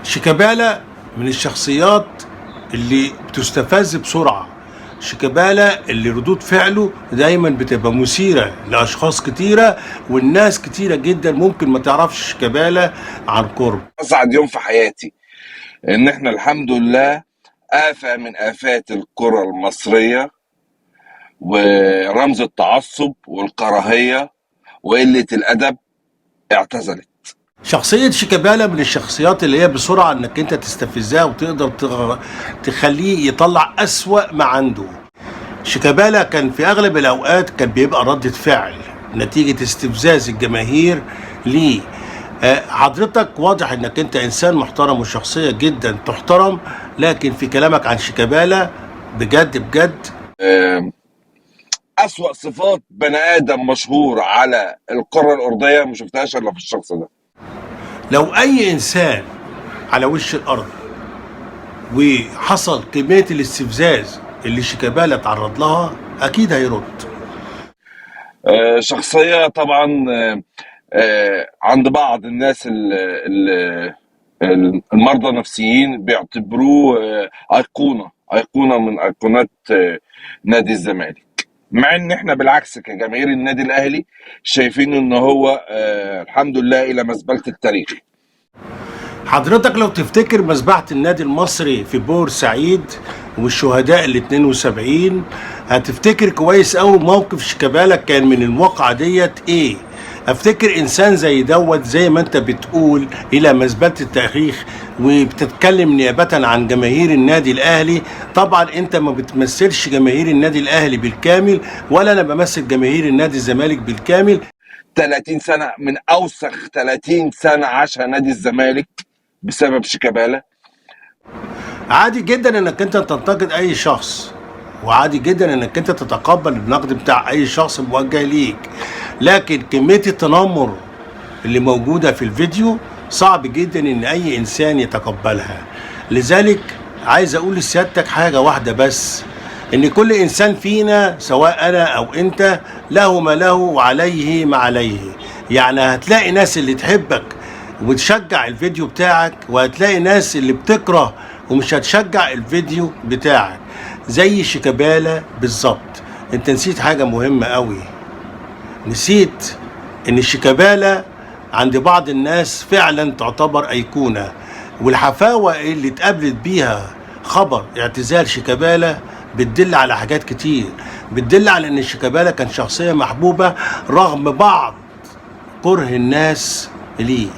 شيكابالا من الشخصيات اللي بتستفز بسرعة. شيكابالا اللي ردود فعله دايما بتبقى مثيرة لأشخاص كتيرة، والناس كتيرة جدا ممكن ما تعرفش شيكابالا عن قرب. أسعد يوم في حياتي إن إحنا الحمد لله آفة من آفات الكرة المصرية ورمز التعصب والكراهية وقلة الأدب اعتزلت. شخصية شيكابالا من الشخصيات اللي هي بسرعة انك انت تستفزها وتقدر تخليه يطلع أسوأ ما عنده. شيكابالا كان في اغلب الاوقات كان بيبقى ردة فعل نتيجة استفزاز الجماهير ليه. حضرتك واضح انك انت انسان محترم وشخصية جدا تحترم، لكن في كلامك عن شيكابالا بجد بجد أسوأ صفات بني آدم مشهور على القارة الأرضية ما شفتهاش إلا في الشخص ده. لو اي انسان على وش الارض وحصل كمية الاستفزاز اللي شيكابالا تعرض لها اكيد هيرد. شخصية طبعا عند بعض الناس المرضى النفسيين بيعتبروه أيقونة من أيقونات نادي الزمالك، مع ان احنا بالعكس كجماهير النادي الاهلي شايفين ان هو الحمد لله الى مزبلة التاريخ. حضرتك لو تفتكر مذبحة النادي المصري في بورسعيد والشهداء ال 72 هتفتكر كويس قوي موقف شيكابالا كان من الواقعة ديت ايه. افتكر انسان زي دوت زي ما انت بتقول الى مزبلة التاريخ وبتتكلم نيابة عن جماهير النادي الاهلي. طبعا انت ما بتمثلش جماهير النادي الاهلي بالكامل، ولا انا بمثل جماهير النادي الزمالك بالكامل. 30 سنة من اوسخ 30 سنة عاشها نادي الزمالك بسبب شيكابالا. عادي جدا انك انت تنتقد اي شخص، وعادي جدا انك انت تتقبل النقد بتاع اي شخص موجه ليك، لكن كمية التنمر اللي موجودة في الفيديو صعب جدا ان اي انسان يتقبلها. لذلك عايز اقول لسيادتك حاجة واحدة بس، ان كل انسان فينا سواء انا او انت له ما له وعليه ما عليه. يعني هتلاقي ناس اللي تحبك وتشجع الفيديو بتاعك، وهتلاقي ناس اللي بتكره ومش هتشجع الفيديو بتاعك، زي شيكابالا بالظبط. انت نسيت حاجة مهمة قوي، نسيت ان شيكابالا عند بعض الناس فعلا تعتبر ايقونة، والحفاوة اللي اتقابلت بيها خبر اعتزال شيكابالا بتدل على حاجات كتير، بتدل على ان شيكابالا كان شخصية محبوبة رغم بعض كره الناس ليه.